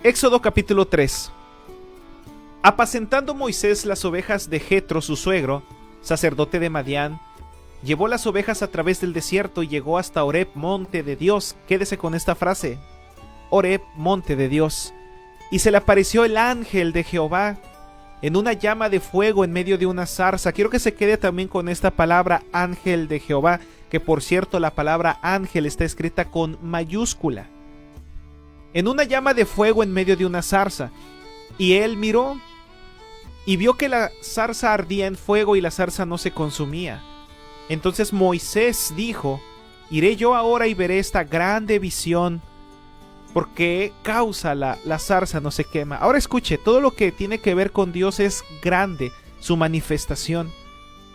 Éxodo capítulo 3. Apacentando Moisés las ovejas de Jetro, su suegro, sacerdote de Madián, llevó las ovejas a través del desierto y llegó hasta Horeb, monte de Dios. Quédese con esta frase: Horeb, monte de Dios. Y se le apareció el ángel de Jehová en una llama de fuego en medio de una zarza. Quiero que se quede también con esta palabra ángel de Jehová, que por cierto la palabra ángel está escrita con mayúscula. En una llama de fuego en medio de una zarza. Y él miró y vio que la zarza ardía en fuego y la zarza no se consumía. Entonces Moisés dijo: iré yo ahora y veré esta grande visión, porque causa la zarza no se quema. Ahora escuche, todo lo que tiene que ver con Dios es grande, su manifestación.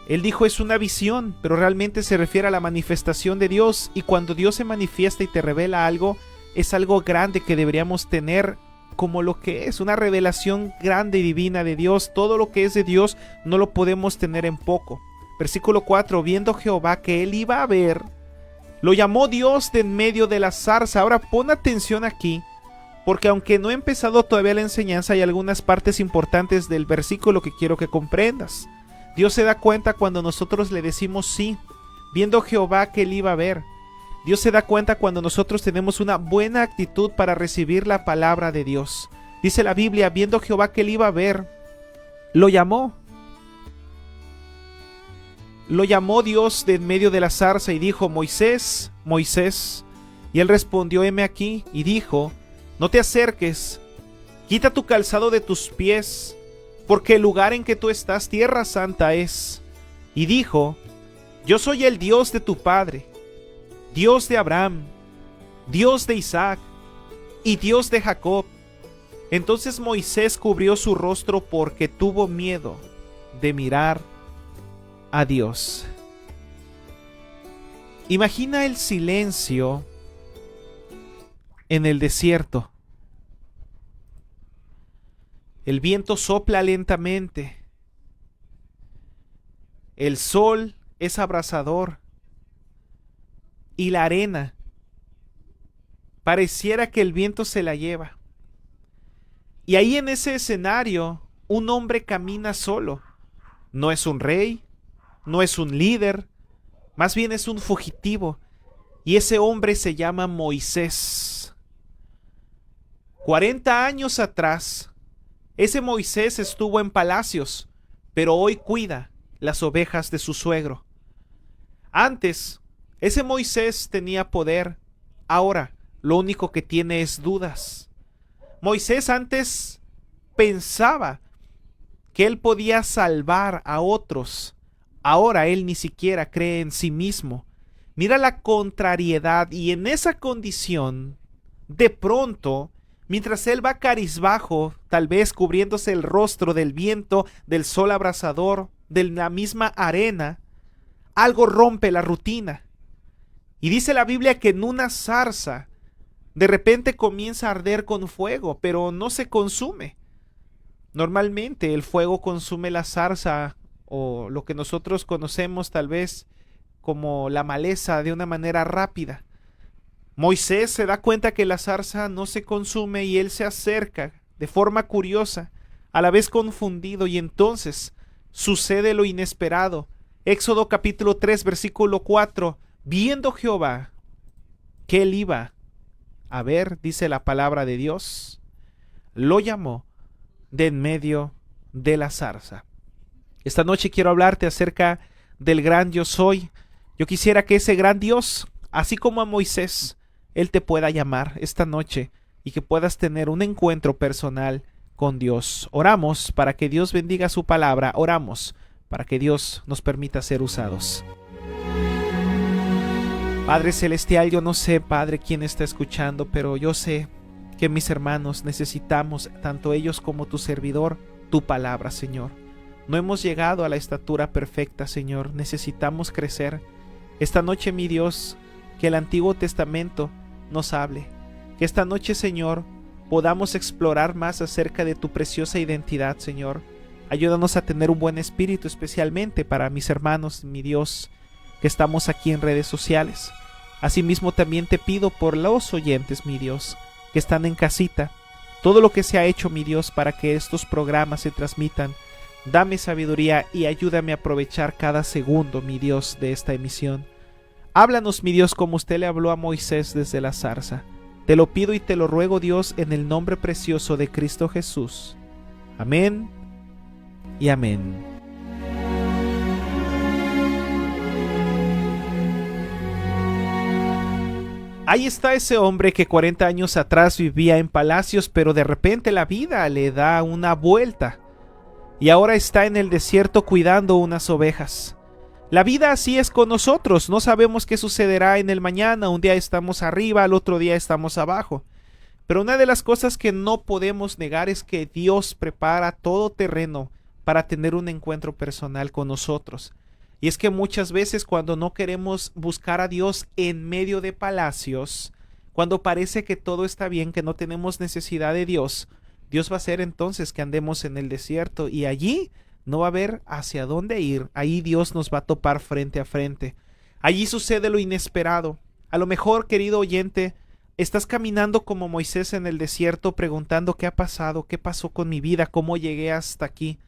Él dijo es una visión, pero realmente se refiere a la manifestación de Dios, y cuando Dios se manifiesta y te revela algo, es algo grande que deberíamos tener como lo que es, una revelación grande y divina de Dios. Todo lo que es de Dios no lo podemos tener en poco. Versículo 4, viendo Jehová que él iba a ver, lo llamó Dios de en medio de la zarza. Ahora pon atención aquí, porque aunque no he empezado todavía la enseñanza, hay algunas partes importantes del versículo que quiero que comprendas. Dios se da cuenta cuando nosotros le decimos sí, viendo Jehová que él iba a ver. Dios se da cuenta cuando nosotros tenemos una buena actitud para recibir la palabra de Dios. Dice la Biblia, viendo Jehová que él iba a ver, lo llamó. Lo llamó Dios de en medio de la zarza y dijo: Moisés, Moisés. Y él respondió: heme aquí. Y dijo: no te acerques, quita tu calzado de tus pies, porque el lugar en que tú estás, tierra santa es. Y dijo: yo soy el Dios de tu padre, Dios de Abraham, Dios de Isaac y Dios de Jacob. Entonces Moisés cubrió su rostro porque tuvo miedo de mirar a Dios. Imagina el silencio en el desierto. El viento sopla lentamente. El sol es abrasador. Y la arena pareciera que el viento se la lleva. Y ahí en ese escenario un hombre camina solo. No es un rey, no es un líder, más bien es un fugitivo. Y ese hombre se llama Moisés. 40 años atrás, ese Moisés estuvo en palacios, pero hoy cuida las ovejas de su suegro. Antes, ese Moisés tenía poder, ahora lo único que tiene es dudas. Moisés antes pensaba que él podía salvar a otros, ahora él ni siquiera cree en sí mismo. Mira la contrariedad, y en esa condición, de pronto, mientras él va cabizbajo, tal vez cubriéndose el rostro del viento, del sol abrasador, de la misma arena, algo rompe la rutina. Y dice la Biblia que en una zarza de repente comienza a arder con fuego, pero no se consume. Normalmente el fuego consume la zarza, o lo que nosotros conocemos tal vez como la maleza, de una manera rápida. Moisés se da cuenta que la zarza no se consume y él se acerca de forma curiosa, a la vez confundido, y entonces sucede lo inesperado. Éxodo capítulo 3 versículo 4. Viendo Jehová que él iba a ver, dice la palabra de Dios, lo llamó de en medio de la zarza. Esta noche quiero hablarte acerca del gran yo soy. Yo quisiera que ese gran Dios, así como a Moisés, él te pueda llamar esta noche y que puedas tener un encuentro personal con Dios. Oramos para que Dios bendiga su palabra. Oramos para que Dios nos permita ser usados. Padre celestial, yo no sé, Padre, quién está escuchando, pero yo sé que mis hermanos necesitamos, tanto ellos como tu servidor, tu palabra, Señor. No hemos llegado a la estatura perfecta, Señor. Necesitamos crecer. Esta noche, mi Dios, que el Antiguo Testamento nos hable. Que esta noche, Señor, podamos explorar más acerca de tu preciosa identidad, Señor. Ayúdanos a tener un buen espíritu, especialmente para mis hermanos, mi Dios, que estamos aquí en redes sociales. Asimismo también te pido por los oyentes, mi Dios, que están en casita, todo lo que se ha hecho, mi Dios, para que estos programas se transmitan. Dame sabiduría y ayúdame a aprovechar cada segundo, mi Dios, de esta emisión. Háblanos, mi Dios, como usted le habló a Moisés desde la zarza. Te lo pido y te lo ruego, Dios, en el nombre precioso de Cristo Jesús. Amén y amén. Ahí está ese hombre que 40 años atrás vivía en palacios, pero de repente la vida le da una vuelta y ahora está en el desierto cuidando unas ovejas. La vida así es con nosotros, no sabemos qué sucederá en el mañana, un día estamos arriba, al otro día estamos abajo. Pero una de las cosas que no podemos negar es que Dios prepara todo terreno para tener un encuentro personal con nosotros. Y es que muchas veces cuando no queremos buscar a Dios en medio de palacios, cuando parece que todo está bien, que no tenemos necesidad de Dios, Dios va a hacer entonces que andemos en el desierto y allí no va a haber hacia dónde ir. Ahí Dios nos va a topar frente a frente. Allí sucede lo inesperado. A lo mejor, querido oyente, estás caminando como Moisés en el desierto preguntando qué ha pasado, qué pasó con mi vida, cómo llegué hasta aquí.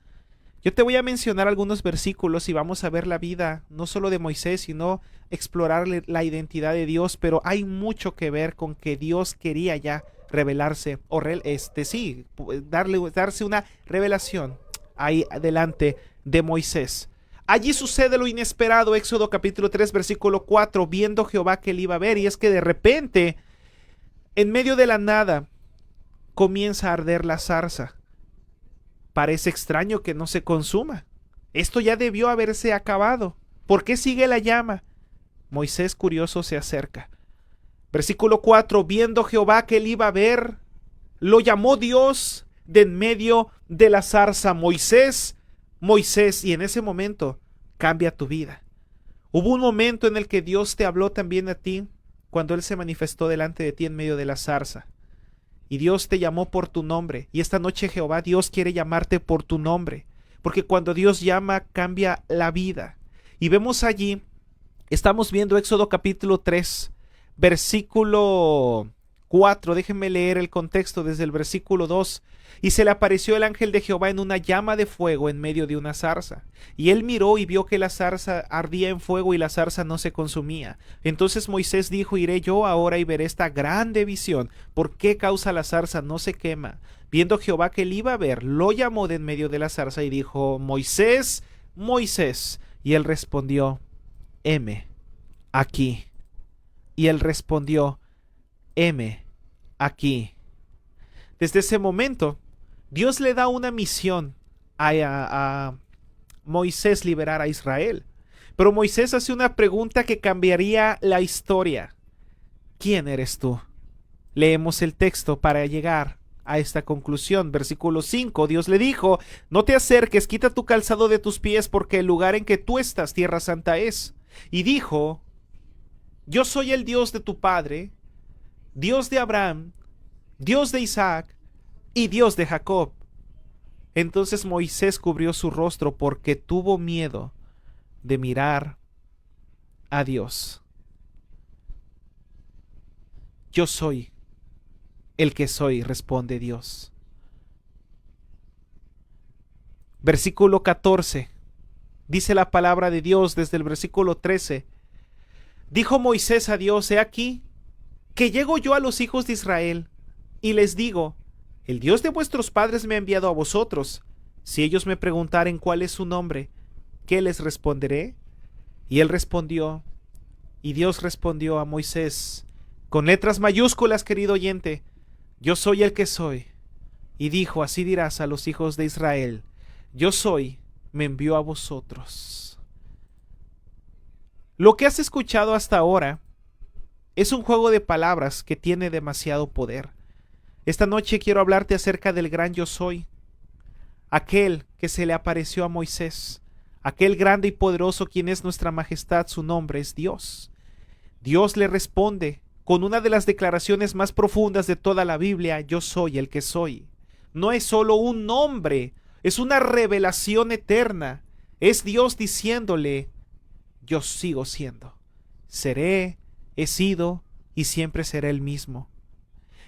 Yo te voy a mencionar algunos versículos y vamos a ver la vida, no solo de Moisés, sino explorar la identidad de Dios, pero hay mucho que ver con que Dios quería ya revelarse, o darse una revelación ahí delante de Moisés. Allí sucede lo inesperado, Éxodo capítulo 3, versículo 4, viendo Jehová que él iba a ver, y es que de repente, en medio de la nada, comienza a arder la zarza. Parece extraño que no se consuma. Esto ya debió haberse acabado. ¿Por qué sigue la llama? Moisés, curioso, se acerca. Versículo 4, viendo Jehová que él iba a ver, lo llamó Dios de en medio de la zarza. Moisés, Moisés, y en ese momento cambia tu vida. Hubo un momento en el que Dios te habló también a ti, cuando él se manifestó delante de ti en medio de la zarza. Y Dios te llamó por tu nombre. Y esta noche Jehová Dios quiere llamarte por tu nombre. Porque cuando Dios llama, cambia la vida. Y vemos allí, estamos viendo Éxodo capítulo 3, versículo 4. Déjenme leer el contexto desde el versículo 2. Y se le apareció el ángel de Jehová en una llama de fuego en medio de una zarza. Y él miró y vio que la zarza ardía en fuego y la zarza no se consumía. Entonces Moisés dijo, iré yo ahora y veré esta grande visión. ¿Por qué causa la zarza no se quema? Viendo Jehová que él iba a ver, lo llamó de en medio de la zarza y dijo, Moisés, Moisés. Y él respondió, heme aquí. Y él respondió, heme aquí. Desde ese momento, Dios le da una misión a Moisés, liberar a Israel. Pero Moisés hace una pregunta que cambiaría la historia. ¿Quién eres tú? Leemos el texto para llegar a esta conclusión. Versículo 5, Dios le dijo, no te acerques, quita tu calzado de tus pies, porque el lugar en que tú estás, tierra santa es. Y dijo, yo soy el Dios de tu padre, Dios de Abraham, Dios de Isaac y Dios de Jacob. Entonces Moisés cubrió su rostro porque tuvo miedo de mirar a Dios. Yo soy el que soy, responde Dios. Versículo 14. Dice la palabra de Dios desde el versículo 13. Dijo Moisés a Dios, he aquí, que llego yo a los hijos de Israel, y les digo, el Dios de vuestros padres me ha enviado a vosotros. Si ellos me preguntaren cuál es su nombre, ¿qué les responderé? Y él respondió, y Dios respondió a Moisés, con letras mayúsculas, querido oyente, yo soy el que soy. Y dijo, así dirás a los hijos de Israel, yo soy, me envió a vosotros. Lo que has escuchado hasta ahora es un juego de palabras que tiene demasiado poder. Esta noche quiero hablarte acerca del gran yo soy, aquel que se le apareció a Moisés, aquel grande y poderoso quien es nuestra majestad, su nombre es Dios. Dios le responde con una de las declaraciones más profundas de toda la Biblia, yo soy el que soy. No es solo un nombre, es una revelación eterna. Es Dios diciéndole, yo sigo siendo, seré, he sido y siempre seré el mismo.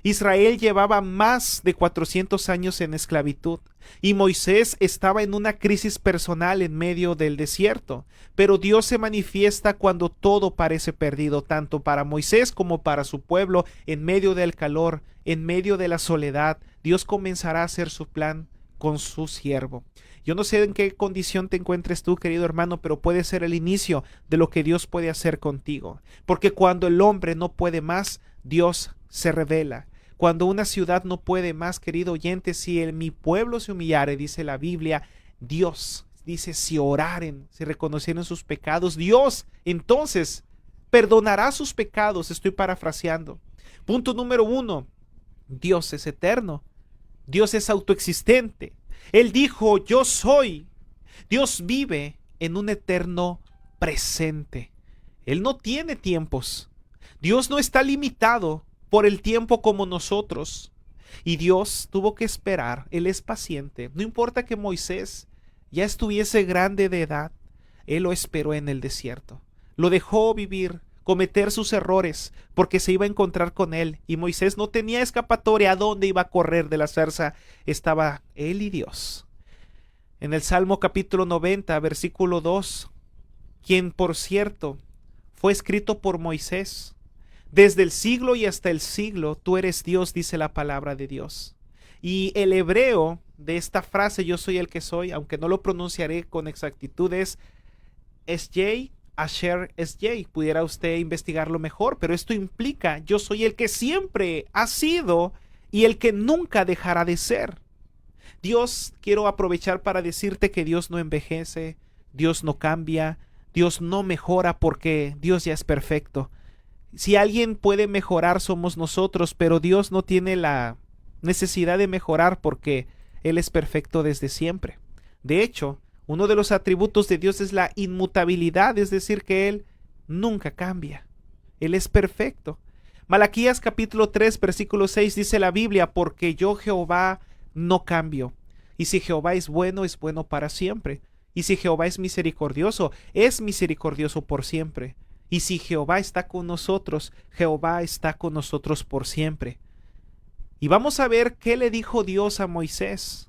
Israel llevaba más de 400 años en esclavitud y Moisés estaba en una crisis personal en medio del desierto. Pero Dios se manifiesta cuando todo parece perdido, tanto para Moisés como para su pueblo, en medio del calor, en medio de la soledad. Dios comenzará a hacer su plan con su siervo. Yo no sé en qué condición te encuentres tú, querido hermano, pero puede ser el inicio de lo que Dios puede hacer contigo. Porque cuando el hombre no puede más, Dios se revela. Cuando una ciudad no puede más, querido oyente, si mi pueblo se humillare, dice la Biblia, Dios dice, si oraren, si reconocieren sus pecados, Dios entonces perdonará sus pecados. Estoy parafraseando. Punto número 1, Dios es eterno. Dios es autoexistente. Él dijo, yo soy. Dios vive en un eterno presente. Él no tiene tiempos. Dios no está limitado por el tiempo como nosotros. Y Dios tuvo que esperar. Él es paciente. No importa que Moisés ya estuviese grande de edad. Él lo esperó en el desierto. Lo dejó vivir, cometer sus errores, porque se iba a encontrar con él. Y Moisés no tenía escapatoria. ¿A dónde iba a correr de la zarza? Estaba él y Dios. En el Salmo capítulo 90, versículo 2, quien por cierto fue escrito por Moisés. Desde el siglo y hasta el siglo, tú eres Dios, dice la palabra de Dios. Y el hebreo de esta frase, yo soy el que soy, aunque no lo pronunciaré con exactitud, es Yeh, Asher es Yeh. Pudiera usted investigarlo mejor, pero esto implica, yo soy el que siempre ha sido y el que nunca dejará de ser. Dios, quiero aprovechar para decirte que Dios no envejece, Dios no cambia, Dios no mejora porque Dios ya es perfecto. Si alguien puede mejorar somos nosotros, pero Dios no tiene la necesidad de mejorar porque Él es perfecto desde siempre. De hecho, uno de los atributos de Dios es la inmutabilidad, es decir, que Él nunca cambia. Él es perfecto. Malaquías capítulo 3, versículo 6 dice la Biblia, porque yo Jehová no cambio. Y si Jehová es bueno para siempre. Y si Jehová es misericordioso por siempre. Y si Jehová está con nosotros, Jehová está con nosotros por siempre. Y vamos a ver qué le dijo Dios a Moisés.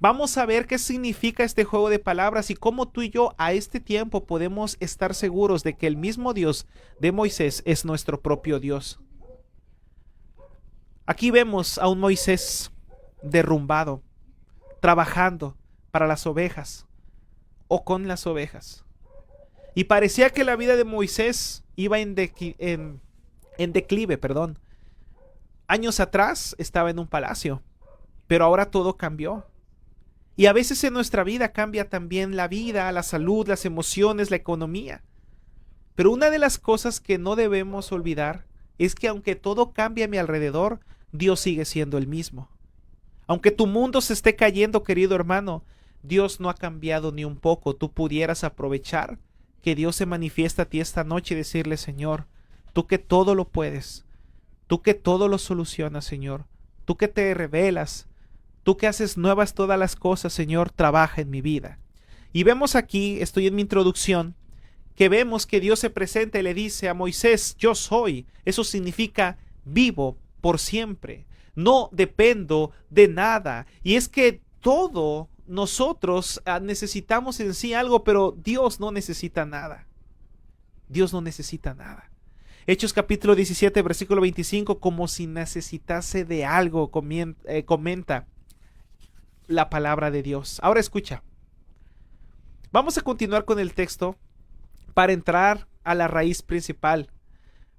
Vamos a ver qué significa este juego de palabras y cómo tú y yo a este tiempo podemos estar seguros de que el mismo Dios de Moisés es nuestro propio Dios. Aquí vemos a un Moisés derrumbado, trabajando para las ovejas o con las ovejas. Y parecía que la vida de Moisés iba en declive. Años atrás estaba en un palacio, pero ahora todo cambió. Y a veces en nuestra vida cambia también la vida, la salud, las emociones, la economía. Pero una de las cosas que no debemos olvidar es que aunque todo cambie a mi alrededor, Dios sigue siendo el mismo. Aunque tu mundo se esté cayendo, querido hermano, Dios no ha cambiado ni un poco. Tú pudieras aprovechar que Dios se manifiesta a ti esta noche y decirle, Señor, tú que todo lo puedes, tú que todo lo solucionas, Señor, tú que te revelas, tú que haces nuevas todas las cosas, Señor, trabaja en mi vida. Y vemos aquí, estoy en mi introducción, que vemos que Dios se presenta y le dice a Moisés, yo soy. Eso significa vivo por siempre. No dependo de nada. Y es que todo nosotros necesitamos en sí algo, pero Dios no necesita nada. Dios no necesita nada. Hechos capítulo 17, versículo 25, como si necesitase de algo, comenta la palabra de Dios. Ahora escucha. Vamos a continuar con el texto para entrar a la raíz principal.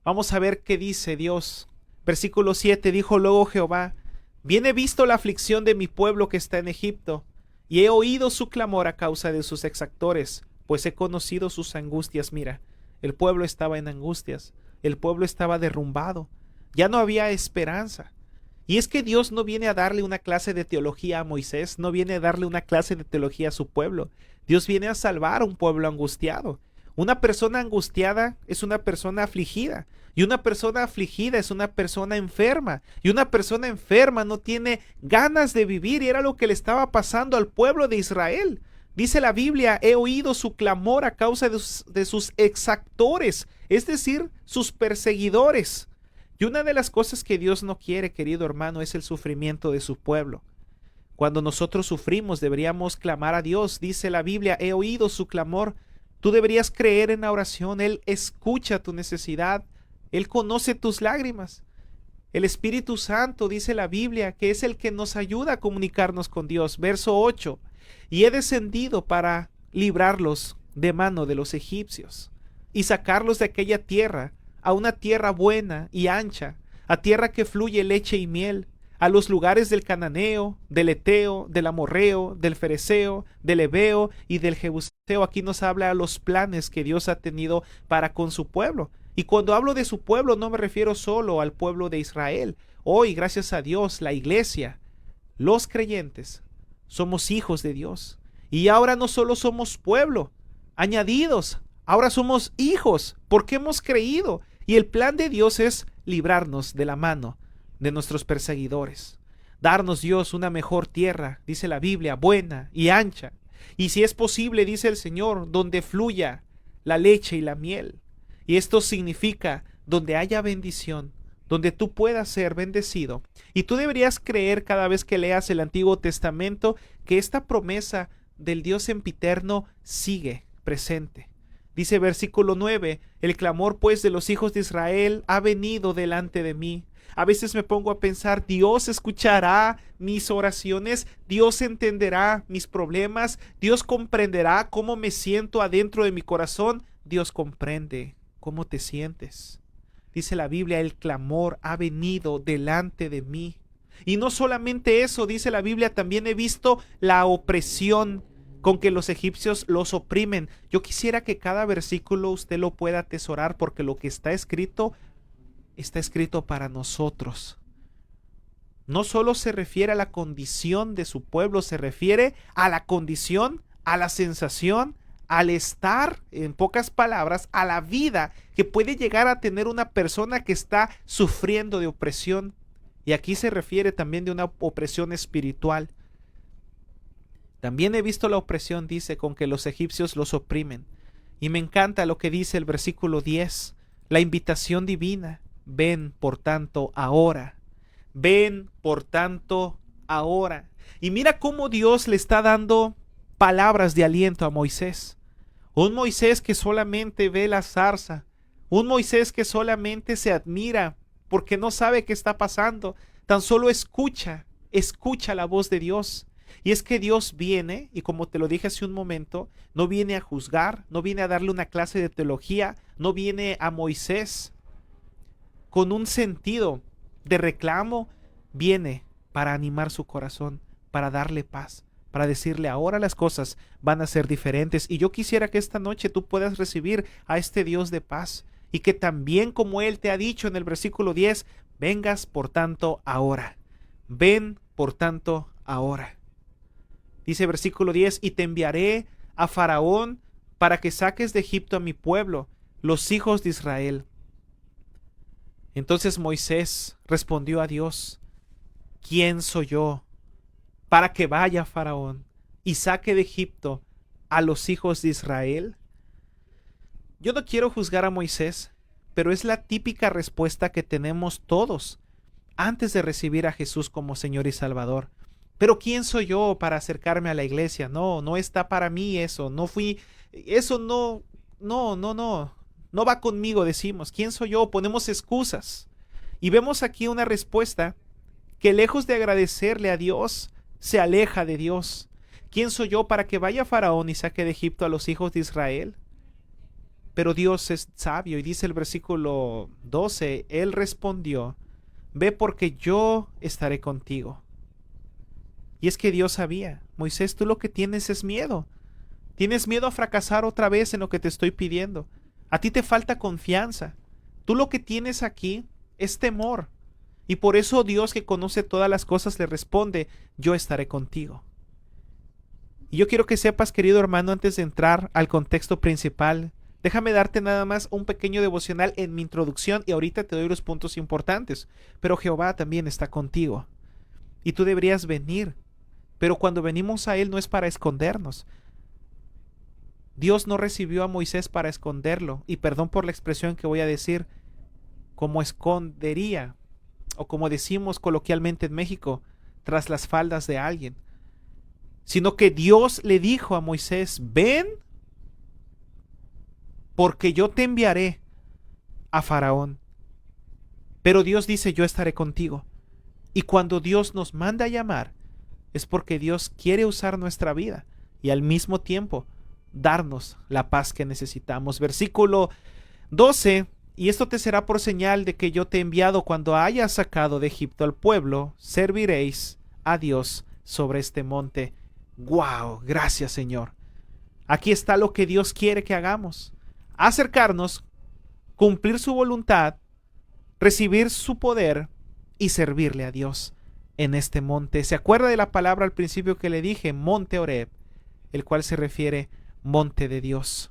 Vamos a ver qué dice Dios. Versículo 7, dijo luego Jehová, bien he visto la aflicción de mi pueblo que está en Egipto, y he oído su clamor a causa de sus exactores, pues he conocido sus angustias. Mira, el pueblo estaba en angustias, el pueblo estaba derrumbado, ya no había esperanza. Y es que Dios no viene a darle una clase de teología a Moisés, no viene a darle una clase de teología a su pueblo. Dios viene a salvar a un pueblo angustiado. Una persona angustiada es una persona afligida. Y una persona afligida es una persona enferma. Y una persona enferma no tiene ganas de vivir. Y era lo que le estaba pasando al pueblo de Israel. Dice la Biblia, he oído su clamor a causa de sus exactores, es decir, sus perseguidores. Y una de las cosas que Dios no quiere, querido hermano, es el sufrimiento de su pueblo. Cuando nosotros sufrimos, deberíamos clamar a Dios. Dice la Biblia, he oído su clamor. Tú deberías creer en la oración. Él escucha tu necesidad. Él conoce tus lágrimas. El Espíritu Santo, dice la Biblia, que es el que nos ayuda a comunicarnos con Dios. Verso 8. Y he descendido para librarlos de mano de los egipcios y sacarlos de aquella tierra a una tierra buena y ancha, a tierra que fluye leche y miel, a los lugares del cananeo, del eteo, del amorreo, del fereceo, del heveo y del jebuseo. Aquí nos habla a los planes que Dios ha tenido para con su pueblo. Y cuando hablo de su pueblo no me refiero solo al pueblo de Israel. Hoy, gracias a Dios, la iglesia, los creyentes, somos hijos de Dios. Y ahora no solo somos pueblo, añadidos, ahora somos hijos porque hemos creído. Y el plan de Dios es librarnos de la mano de nuestros perseguidores. Darnos Dios una mejor tierra, dice la Biblia, buena y ancha. Y si es posible, dice el Señor, donde fluya la leche y la miel. Y esto significa donde haya bendición, donde tú puedas ser bendecido. Y tú deberías creer cada vez que leas el Antiguo Testamento que esta promesa del Dios sempiterno sigue presente. Dice versículo 9, el clamor pues de los hijos de Israel ha venido delante de mí. A veces me pongo a pensar, Dios escuchará mis oraciones, Dios entenderá mis problemas, Dios comprenderá cómo me siento adentro de mi corazón. Dios comprende cómo te sientes. Dice la Biblia, el clamor ha venido delante de mí. Y no solamente eso, dice la Biblia, también he visto la opresión con que los egipcios los oprimen. Yo quisiera que cada versículo usted lo pueda atesorar, porque lo que está escrito para nosotros. No solo se refiere a la condición de su pueblo, se refiere a la condición, a la sensación, al estar, en pocas palabras, a la vida que puede llegar a tener una persona que está sufriendo de opresión. Y aquí se refiere también de una opresión espiritual. También he visto la opresión, dice, con que los egipcios los oprimen. Y me encanta lo que dice el versículo 10, la invitación divina. Ven, por tanto, ahora. Ven, por tanto, ahora. Y mira cómo Dios le está dando palabras de aliento a Moisés. Un Moisés que solamente ve la zarza. Un Moisés que solamente se admira porque no sabe qué está pasando. Tan solo escucha la voz de Dios. Y es que Dios viene, y como te lo dije hace un momento, no viene a juzgar, no viene a darle una clase de teología, no viene a Moisés con un sentido de reclamo, viene para animar su corazón, para darle paz, para decirle ahora las cosas van a ser diferentes. Y yo quisiera que esta noche tú puedas recibir a este Dios de paz, y que también como Él te ha dicho en el versículo 10, vengas por tanto ahora. Ven por tanto ahora. Dice versículo 10, y te enviaré a Faraón para que saques de Egipto a mi pueblo, los hijos de Israel. Entonces Moisés respondió a Dios, ¿quién soy yo para que vaya a Faraón y saque de Egipto a los hijos de Israel? Yo no quiero juzgar a Moisés, pero es la típica respuesta que tenemos todos antes de recibir a Jesús como Señor y Salvador. Pero ¿quién soy yo para acercarme a la iglesia? No está para mí eso. No va conmigo, decimos. ¿Quién soy yo? Ponemos excusas. Y vemos aquí una respuesta que lejos de agradecerle a Dios, se aleja de Dios. ¿Quién soy yo para que vaya Faraón y saque de Egipto a los hijos de Israel? Pero Dios es sabio y dice el versículo 12, Él respondió, ve porque yo estaré contigo. Y es que Dios sabía, Moisés, tú lo que tienes es miedo. Tienes miedo a fracasar otra vez en lo que te estoy pidiendo. A ti te falta confianza. Tú lo que tienes aquí es temor. Y por eso Dios, que conoce todas las cosas, le responde, yo estaré contigo. Y yo quiero que sepas, querido hermano, antes de entrar al contexto principal, déjame darte nada más un pequeño devocional en mi introducción y ahorita te doy los puntos importantes. Pero Jehová también está contigo. Y tú deberías venir. Pero cuando venimos a Él no es para escondernos. Dios no recibió a Moisés para esconderlo. Y perdón por la expresión que voy a decir. como escondería, o como decimos coloquialmente en México, tras las faldas de alguien, sino que Dios le dijo a Moisés: ven, porque yo te enviaré a Faraón. Pero Dios dice: yo estaré contigo. Y cuando Dios nos manda a llamar, es porque Dios quiere usar nuestra vida y al mismo tiempo darnos la paz que necesitamos. Versículo 12: y esto te será por señal de que yo te he enviado. Cuando hayas sacado de Egipto al pueblo, serviréis a Dios sobre este monte. ¡Wow! Gracias, Señor. Aquí está lo que Dios quiere que hagamos: acercarnos, cumplir su voluntad, recibir su poder y servirle a Dios en este monte. ¿Se acuerda de la palabra al principio que le dije? Monte Horeb, el cual se refiere monte de Dios.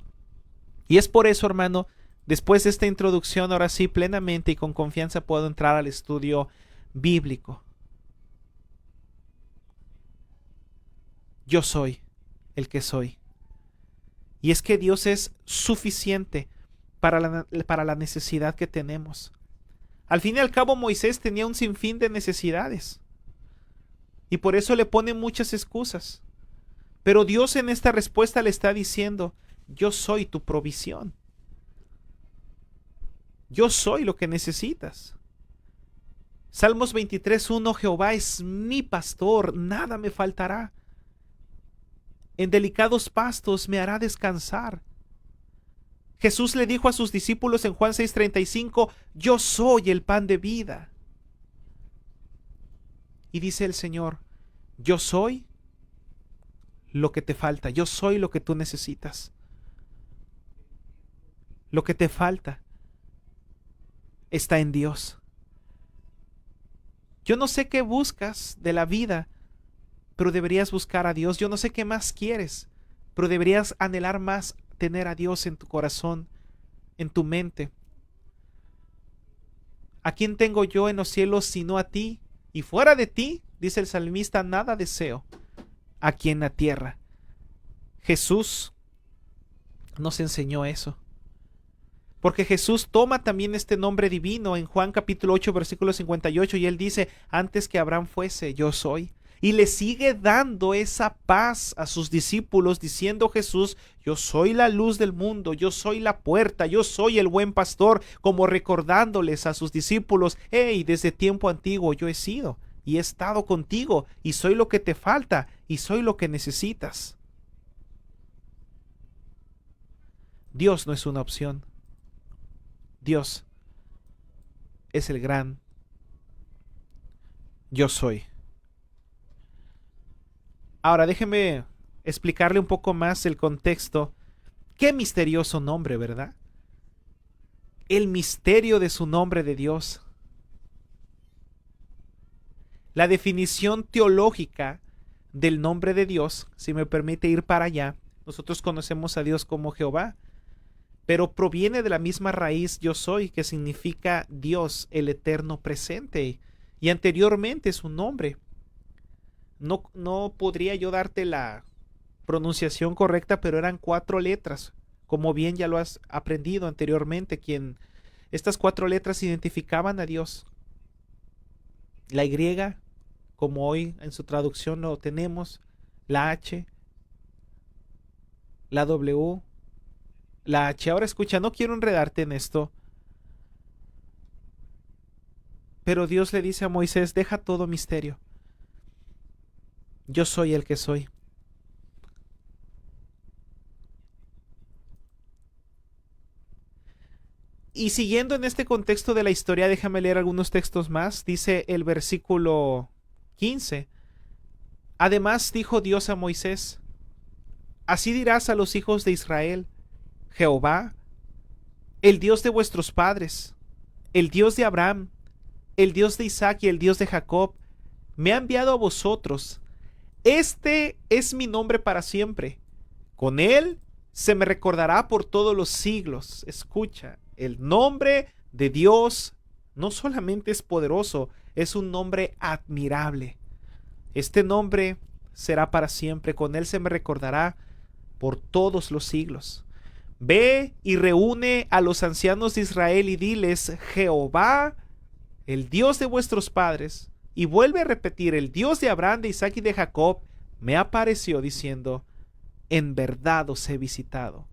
Y es por eso, hermano, después de esta introducción, ahora sí, plenamente y con confianza puedo entrar al estudio bíblico. Yo soy el que soy. Y es que Dios es suficiente para la necesidad que tenemos. Al fin y al cabo, Moisés tenía un sinfín de necesidades, y por eso le pone muchas excusas. Pero Dios en esta respuesta le está diciendo: yo soy tu provisión. Yo soy lo que necesitas. Salmos 23:1: Jehová es mi pastor, nada me faltará. En delicados pastos me hará descansar. Jesús le dijo a sus discípulos en Juan 6:35: yo soy el pan de vida. Y dice el Señor: yo soy lo que te falta, yo soy lo que tú necesitas. Lo que te falta está en Dios. Yo no sé qué buscas de la vida, pero deberías buscar a Dios. Yo no sé qué más quieres, pero deberías anhelar más tener a Dios en tu corazón, en tu mente. ¿A quién tengo yo en los cielos sino a ti? Y fuera de ti, dice el salmista, nada deseo aquí en la tierra. Jesús nos enseñó eso. Porque Jesús toma también este nombre divino en Juan capítulo 8, versículo 58, y él dice: antes que Abraham fuese, yo soy. Y le sigue dando esa paz a sus discípulos, diciendo Jesús: yo soy la luz del mundo, yo soy la puerta, yo soy el buen pastor, como recordándoles a sus discípulos: hey, desde tiempo antiguo yo he sido y he estado contigo, y soy lo que te falta, y soy lo que necesitas. Dios no es una opción. Dios es el gran yo soy. Ahora déjeme explicarle un poco más el contexto. Qué misterioso nombre, ¿verdad? El misterio de su nombre de Dios. La definición teológica del nombre de Dios, si me permite ir para allá, nosotros conocemos a Dios como Jehová, pero proviene de la misma raíz yo soy, que significa Dios, el eterno presente, y anteriormente su nombre. No podría yo darte la pronunciación correcta, pero eran 4 letras, como bien ya lo has aprendido anteriormente, estas 4 letras identificaban a Dios. La Y, como hoy en su traducción lo tenemos, la H, la W, la H. Ahora escucha, no quiero enredarte en esto, pero Dios le dice a Moisés: deja todo misterio. Yo soy el que soy. Y siguiendo en este contexto de la historia, déjame leer algunos textos más. Dice el versículo 15: además dijo Dios a Moisés: así dirás a los hijos de Israel: Jehová, el Dios de vuestros padres, el Dios de Abraham, el Dios de Isaac y el Dios de Jacob, me ha enviado a vosotros. Este es mi nombre para siempre. Con él se me recordará por todos los siglos. Escucha, el nombre de Dios no solamente es poderoso, es un nombre admirable. Este nombre será para siempre. Con él se me recordará por todos los siglos. Ve y reúne a los ancianos de Israel y diles: Jehová, el Dios de vuestros padres, y vuelve a repetir, el Dios de Abraham, de Isaac y de Jacob, me apareció diciendo: en verdad os he visitado.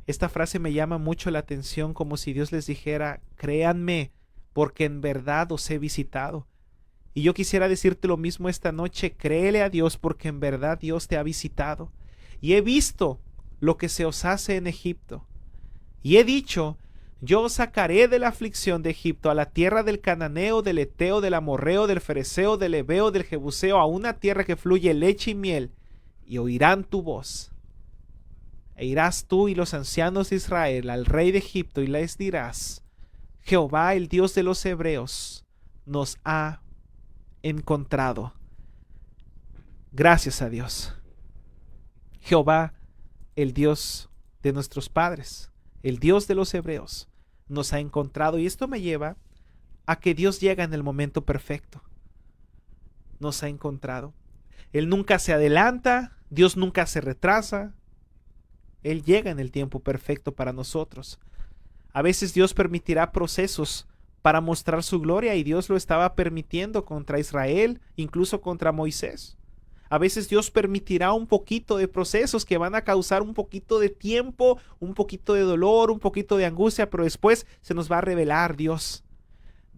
Esta frase me llama mucho la atención, como si Dios les dijera: créanme, porque en verdad os he visitado. Y yo quisiera decirte lo mismo esta noche: créele a Dios, porque en verdad Dios te ha visitado. Y he visto lo que se os hace en Egipto. Y he dicho: yo os sacaré de la aflicción de Egipto, a la tierra del cananeo, del eteo, del amorreo, del fereceo, del heveo, del jebuseo, a una tierra que fluye leche y miel, y oirán tu voz. E irás tú y los ancianos de Israel al rey de Egipto y les dirás: Jehová, el Dios de los hebreos, nos ha encontrado. Gracias a Dios. Jehová, el Dios de nuestros padres, el Dios de los hebreos, nos ha encontrado. Y esto me lleva a que Dios llega en el momento perfecto. Nos ha encontrado. Él nunca se adelanta, Dios nunca se retrasa. Él llega en el tiempo perfecto para nosotros. A veces Dios permitirá procesos para mostrar su gloria, y Dios lo estaba permitiendo contra Israel, incluso contra Moisés. A veces Dios permitirá un poquito de procesos que van a causar un poquito de tiempo, un poquito de dolor, un poquito de angustia, pero después se nos va a revelar Dios.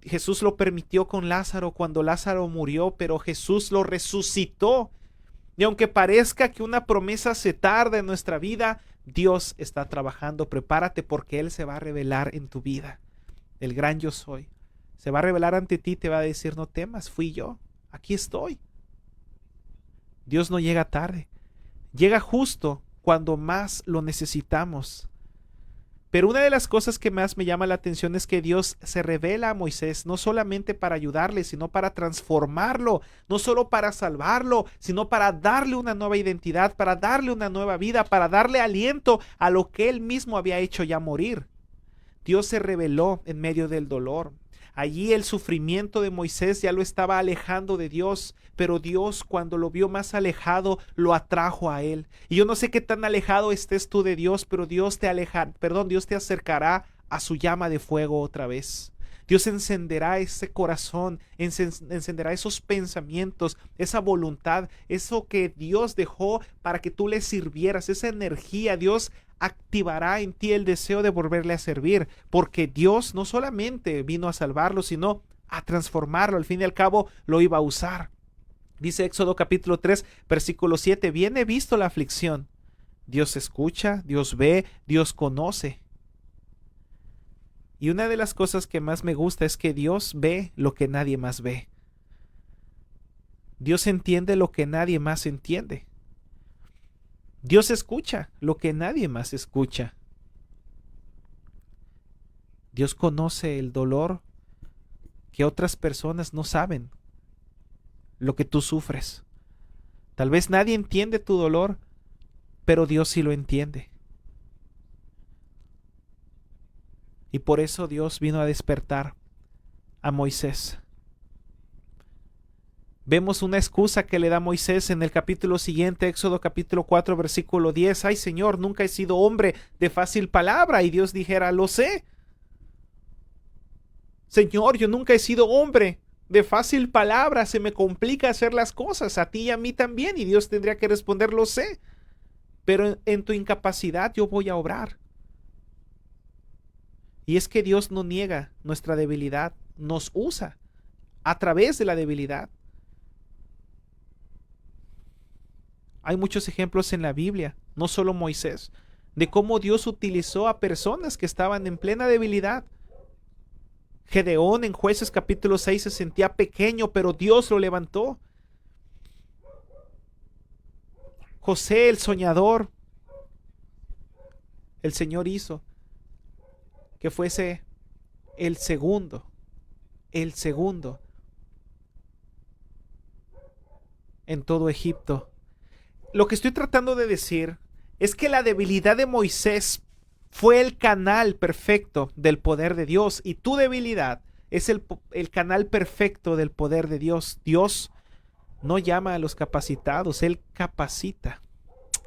Jesús lo permitió con Lázaro cuando Lázaro murió, pero Jesús lo resucitó. Y aunque parezca que una promesa se tarda en nuestra vida, Dios está trabajando. Prepárate, porque Él se va a revelar en tu vida. El gran yo soy se va a revelar ante ti, te va a decir: no temas, fui yo, aquí estoy. Dios no llega tarde, llega justo cuando más lo necesitamos. Pero una de las cosas que más me llama la atención es que Dios se revela a Moisés no solamente para ayudarle, sino para transformarlo, no solo para salvarlo, sino para darle una nueva identidad, para darle una nueva vida, para darle aliento a lo que él mismo había hecho ya morir. Dios se reveló en medio del dolor. Allí el sufrimiento de Moisés ya lo estaba alejando de Dios, pero Dios, cuando lo vio más alejado, lo atrajo a él. Y yo no sé qué tan alejado estés tú de Dios, pero Dios te acercará a su llama de fuego otra vez. Dios encenderá ese corazón, encenderá esos pensamientos, esa voluntad, eso que Dios dejó para que tú le sirvieras, esa energía. Dios activará en ti el deseo de volverle a servir, porque Dios no solamente vino a salvarlo, sino a transformarlo. Al fin y al cabo lo iba a usar. Dice Éxodo capítulo 3, versículo 7, bien he visto la aflicción. Dios escucha, Dios ve, Dios conoce. Y una de las cosas que más me gusta es que Dios ve lo que nadie más ve. Dios entiende lo que nadie más entiende. Dios escucha lo que nadie más escucha. Dios conoce el dolor que otras personas no saben, lo que tú sufres. Tal vez nadie entiende tu dolor, pero Dios sí lo entiende. Y por eso Dios vino a despertar a Moisés. Vemos una excusa que le da Moisés en el capítulo siguiente, Éxodo capítulo 4, versículo 10. Ay, Señor, nunca he sido hombre de fácil palabra. Y Dios dijera: lo sé. Señor, yo nunca he sido hombre de fácil palabra. Se me complica hacer las cosas, a ti y a mí también. Y Dios tendría que responder: lo sé. Pero en tu incapacidad yo voy a obrar. Y es que Dios no niega nuestra debilidad, nos usa a través de la debilidad. Hay muchos ejemplos en la Biblia, no solo Moisés, de cómo Dios utilizó a personas que estaban en plena debilidad. Gedeón en Jueces capítulo 6 se sentía pequeño, pero Dios lo levantó. José el soñador, el Señor hizo que fuese el segundo en todo Egipto. Lo que estoy tratando de decir es que la debilidad de Moisés fue el canal perfecto del poder de Dios, y tu debilidad es el canal perfecto del poder de Dios. Dios no llama a los capacitados, Él capacita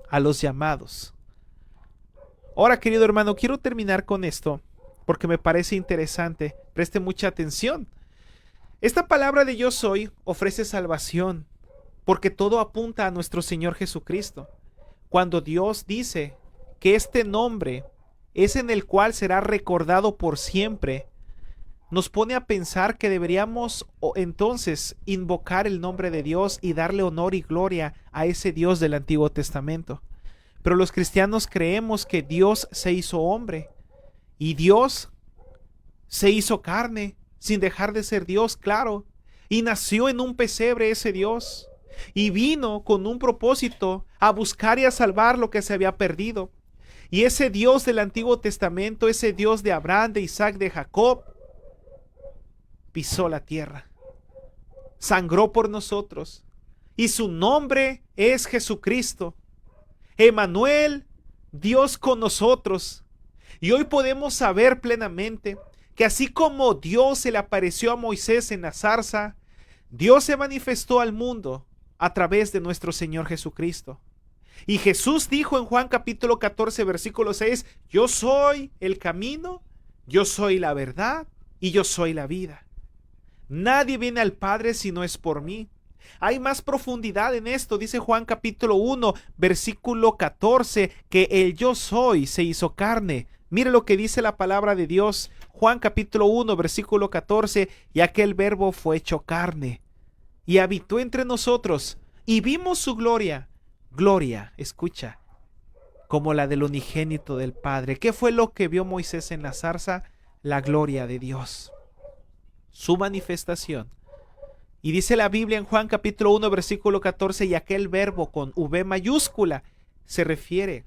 a los llamados. Ahora, querido hermano, quiero terminar con esto porque me parece interesante. Preste mucha atención. Esta palabra de yo soy ofrece salvación porque todo apunta a nuestro Señor Jesucristo. Cuando Dios dice que este nombre es en el cual será recordado por siempre, nos pone a pensar que deberíamos entonces invocar el nombre de Dios y darle honor y gloria a ese Dios del Antiguo Testamento. Pero los cristianos creemos que Dios se hizo hombre y Dios se hizo carne sin dejar de ser Dios, claro, y nació en un pesebre ese Dios y vino con un propósito a buscar y a salvar lo que se había perdido. Y ese Dios del Antiguo Testamento, ese Dios de Abraham, de Isaac, de Jacob, pisó la tierra, sangró por nosotros, y su nombre es Jesucristo, Emmanuel, Dios con nosotros. Y hoy podemos saber plenamente que así como Dios se le apareció a Moisés en la zarza, Dios se manifestó al mundo a través de nuestro Señor Jesucristo. Y Jesús dijo en Juan capítulo 14, versículo 6, yo soy el camino, yo soy la verdad y yo soy la vida. Nadie viene al Padre si no es por mí. Hay más profundidad en esto, dice Juan capítulo 1, versículo 14, que el yo soy se hizo carne. Mire lo que dice la palabra de Dios, Juan capítulo 1, versículo 14, y aquel verbo fue hecho carne y habitó entre nosotros y vimos su gloria. Gloria, escucha, como la del unigénito del Padre. ¿Qué fue lo que vio Moisés en la zarza? La gloria de Dios, su manifestación. Y dice la Biblia en Juan capítulo 1 versículo 14, y aquel verbo con V mayúscula se refiere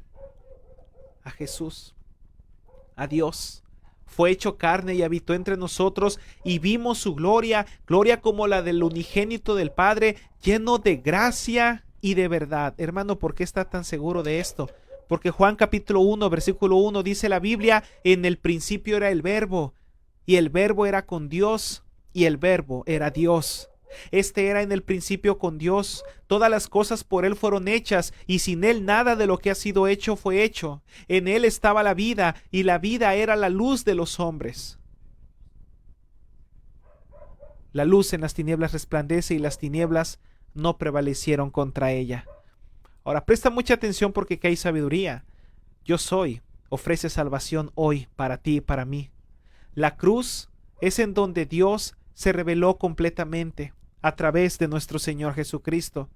a Jesús, a Dios. Fue hecho carne y habitó entre nosotros y vimos su gloria, gloria como la del unigénito del Padre, lleno de gracia y de verdad. Hermano, ¿por qué está tan seguro de esto? Porque Juan capítulo 1 versículo 1 dice la Biblia, en el principio era el verbo, y el verbo era con Dios, y el verbo era Dios. Este era en el principio con Dios. Todas las cosas por él fueron hechas, y sin él nada de lo que ha sido hecho fue hecho. En él estaba la vida, y la vida era la luz de los hombres. La luz en las tinieblas resplandece, y las tinieblas no prevalecieron contra ella. Ahora presta mucha atención porque aquí hay sabiduría. Yo soy ofrece salvación hoy para ti y para mí. La cruz es en donde Dios se reveló completamente a través de nuestro Señor Jesucristo.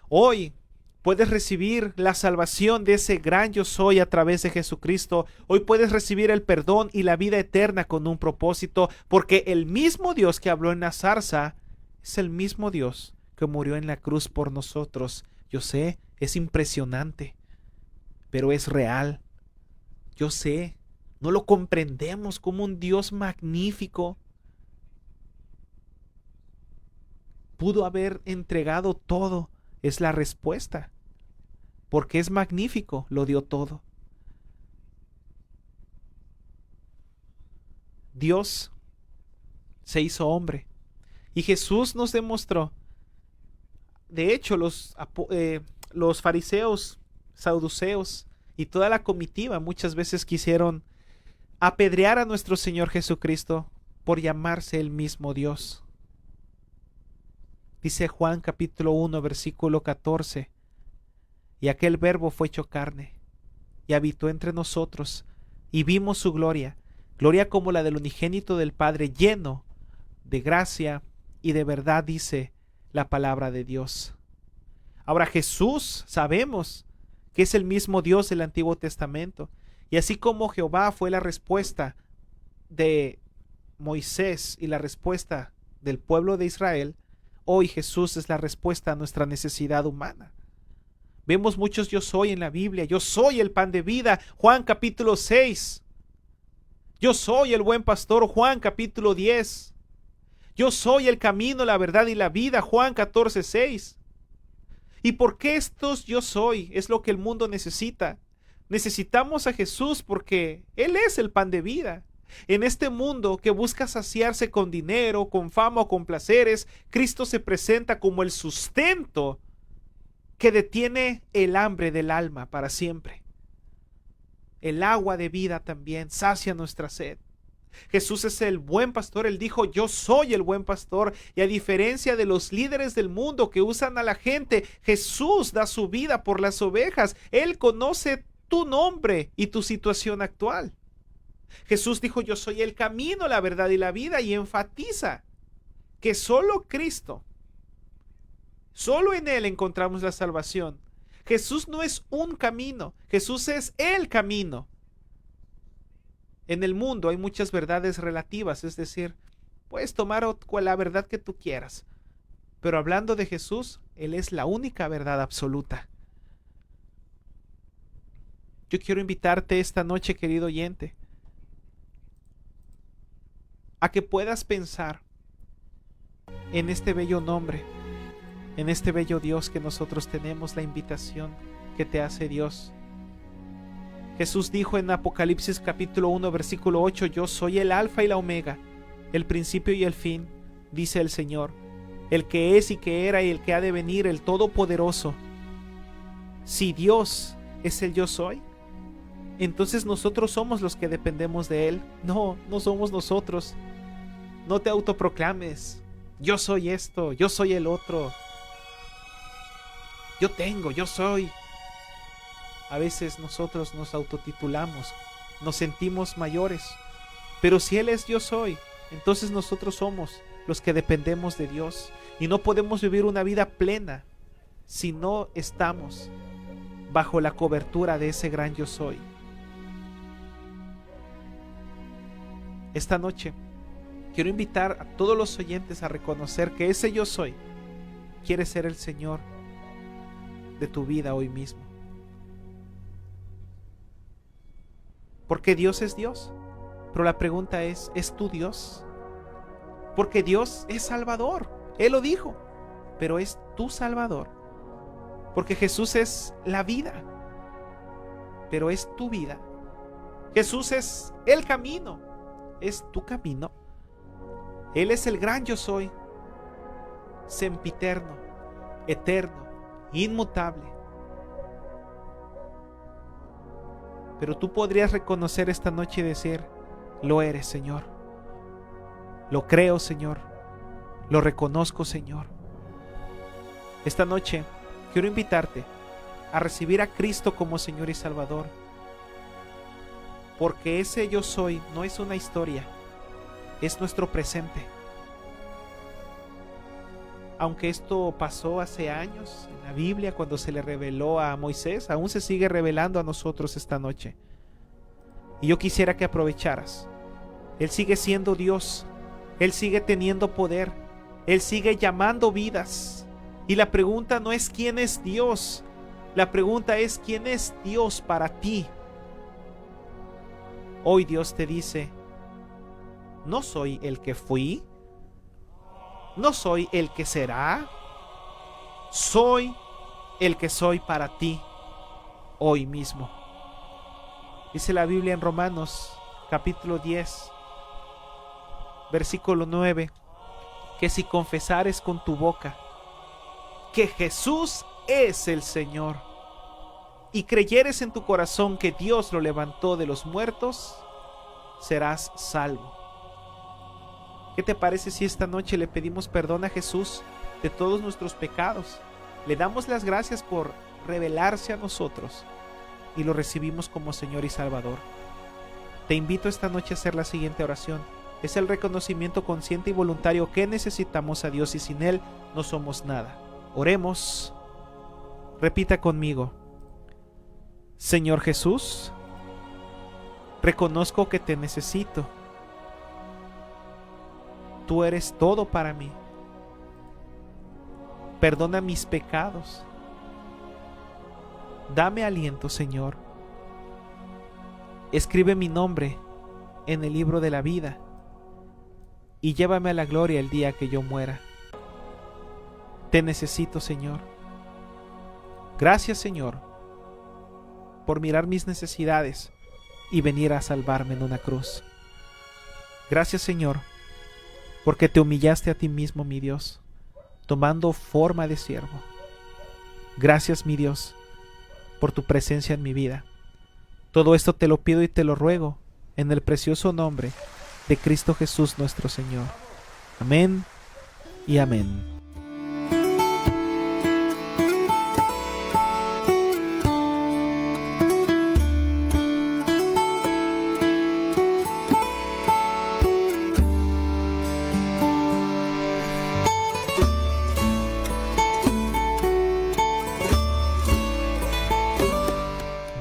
Hoy puedes recibir la salvación de ese gran yo soy a través de Jesucristo. Hoy puedes recibir el perdón y la vida eterna con un propósito, porque el mismo Dios que habló en la zarza es el mismo Dios que murió en la cruz por nosotros. Yo sé, es impresionante, pero es real. Yo sé, no lo comprendemos como un Dios magnífico pudo haber entregado todo. Es la respuesta. Porque es magnífico, lo dio todo. Dios se hizo hombre. Y Jesús nos demostró. De hecho, los fariseos, saduceos y toda la comitiva muchas veces quisieron apedrear a nuestro Señor Jesucristo por llamarse el mismo Dios. Dice Juan capítulo 1 versículo 14, y aquel verbo fue hecho carne y habitó entre nosotros y vimos su gloria, gloria como la del unigénito del Padre, lleno de gracia y de verdad, dice la palabra de Dios. Ahora Jesús sabemos que es el mismo Dios del Antiguo Testamento, y así como Jehová fue la respuesta de Moisés y la respuesta del pueblo de Israel, hoy Jesús es la respuesta a nuestra necesidad humana. Vemos muchos yo soy en la Biblia. Yo soy el pan de vida, Juan capítulo 6. Yo soy el buen pastor, Juan capítulo 10. Yo soy el camino, la verdad y la vida, Juan 14, 6. ¿Y por qué estos yo soy? Es lo que el mundo necesita. Necesitamos a Jesús porque Él es el pan de vida. En este mundo que busca saciarse con dinero, con fama o con placeres, Cristo se presenta como el sustento que detiene el hambre del alma para siempre. el agua de vida también sacia nuestra sed. Jesús es el buen pastor. Él dijo: yo soy el buen pastor. Y a diferencia de los líderes del mundo que usan a la gente, Jesús da su vida por las ovejas. Él conoce tu nombre y tu situación actual. Jesús dijo: yo soy el camino, la verdad y la vida, y enfatiza que solo Cristo, solo en Él encontramos la salvación. Jesús no es un camino, Jesús es el camino. En el mundo hay muchas verdades relativas, es decir, puedes tomar la verdad que tú quieras, pero hablando de Jesús, Él es la única verdad absoluta. Yo quiero invitarte esta noche, querido oyente, a que puedas pensar en este bello nombre, en este bello Dios que nosotros tenemos, la invitación que te hace Dios. Jesús dijo en Apocalipsis capítulo 1 versículo 8: yo soy el alfa y la omega, el principio y el fin, dice el Señor, el que es y que era y el que ha de venir, el Todopoderoso. Si Dios es el yo soy, entonces nosotros somos los que dependemos de Él. No, no somos nosotros. No te autoproclames: yo soy esto, yo soy el otro, yo tengo, yo soy. A veces nosotros nos autotitulamos, nos sentimos mayores, pero si Él es yo soy, entonces nosotros somos los que dependemos de Dios, y no podemos vivir una vida plena si no estamos bajo la cobertura de ese gran yo soy. Esta noche quiero invitar a todos los oyentes a reconocer que ese yo soy quiere ser el Señor de tu vida hoy mismo. Porque Dios es Dios, pero la pregunta ¿es tu Dios? Porque Dios es Salvador, Él lo dijo, pero ¿es tu Salvador? Porque Jesús es la vida, pero ¿es tu vida? Jesús es el camino, ¿es tu camino? Él es el gran yo soy, sempiterno, eterno, inmutable. Pero tú podrías reconocer esta noche y decir: lo eres, Señor. Lo creo, Señor. Lo reconozco, Señor. Esta noche quiero invitarte a recibir a Cristo como Señor y Salvador. Porque ese yo soy no es una historia, es nuestro presente. Aunque esto pasó hace años en la Biblia, cuando se le reveló a Moisés, aún se sigue revelando a nosotros esta noche. Y yo quisiera que aprovecharas. Él sigue siendo Dios, Él sigue teniendo poder, Él sigue llamando vidas. Y la pregunta no es quién es Dios, la pregunta es quién es Dios para ti. Hoy Dios te dice: no soy el que fui, no soy el que será, soy el que soy para ti hoy mismo. Dice la Biblia en Romanos capítulo 10 versículo 9, que si confesares con tu boca que Jesús es el Señor y creyeres en tu corazón que Dios lo levantó de los muertos, serás salvo. ¿Qué te parece si esta noche le pedimos perdón a Jesús de todos nuestros pecados? Le damos las gracias por revelarse a nosotros y lo recibimos como Señor y Salvador. Te invito esta noche a hacer la siguiente oración. Es el reconocimiento consciente y voluntario que necesitamos a Dios y sin Él no somos nada. Oremos. Repita conmigo: Señor Jesús, reconozco que te necesito. Tú eres todo para mí. Perdona mis pecados. Dame aliento, Señor. Escribe mi nombre en el libro de la vida y llévame a la gloria el día que yo muera. Te necesito, Señor. Gracias, Señor, por mirar mis necesidades y venir a salvarme en una cruz. Gracias, Señor, porque te humillaste a ti mismo, mi Dios, tomando forma de siervo. Gracias, mi Dios, por tu presencia en mi vida. Todo esto te lo pido y te lo ruego en el precioso nombre de Cristo Jesús nuestro Señor. Amén y amén.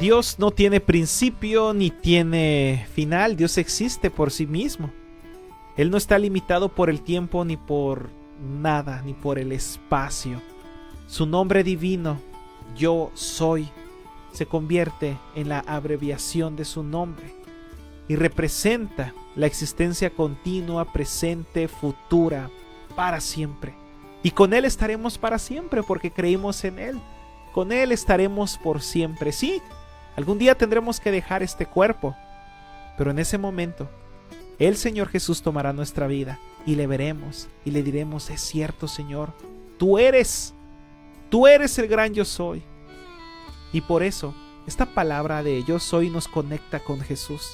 Dios no tiene principio ni tiene final. Dios existe por sí mismo. Él no está limitado por el tiempo ni por nada, ni por el espacio. Su nombre divino, Yo Soy, se convierte en la abreviación de su nombre y representa la existencia continua, presente, futura, para siempre. Y con Él estaremos para siempre porque creímos en Él. Con Él estaremos por siempre. Sí, algún día tendremos que dejar este cuerpo, pero en ese momento el Señor Jesús tomará nuestra vida y le veremos y le diremos: es cierto, Señor, tú eres el gran Yo Soy. Y por eso esta palabra de Yo Soy nos conecta con Jesús.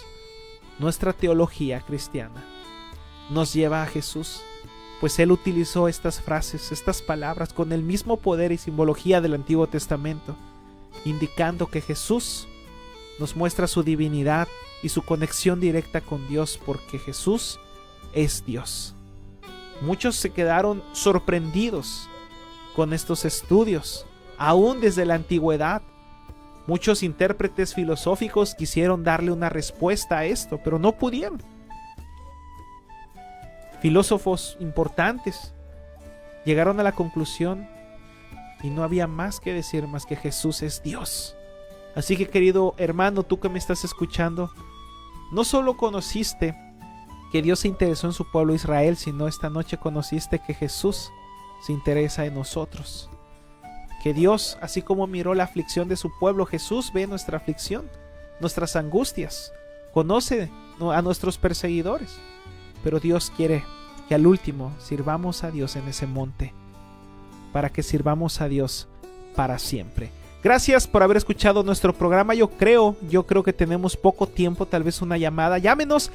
Nuestra teología cristiana nos lleva a Jesús, pues Él utilizó estas frases, estas palabras con el mismo poder y simbología del Antiguo Testamento, indicando que Jesús nos muestra su divinidad y su conexión directa con Dios, porque Jesús es Dios. Muchos se quedaron sorprendidos con estos estudios, aún desde la antigüedad. Muchos intérpretes filosóficos quisieron darle una respuesta a esto, pero no pudieron. Filósofos importantes llegaron a la conclusión y no había más que decir más que Jesús es Dios. Así que, querido hermano, tú que me estás escuchando, no solo conociste que Dios se interesó en su pueblo Israel, sino esta noche conociste que Jesús se interesa en nosotros. Que Dios, así como miró la aflicción de su pueblo, Jesús ve nuestra aflicción, nuestras angustias, conoce a nuestros perseguidores. Pero Dios quiere que al último sirvamos a Dios en ese monte, para que sirvamos a Dios para siempre. Gracias por haber escuchado nuestro programa. Yo creo que tenemos poco tiempo, tal vez una llamada. Llámenos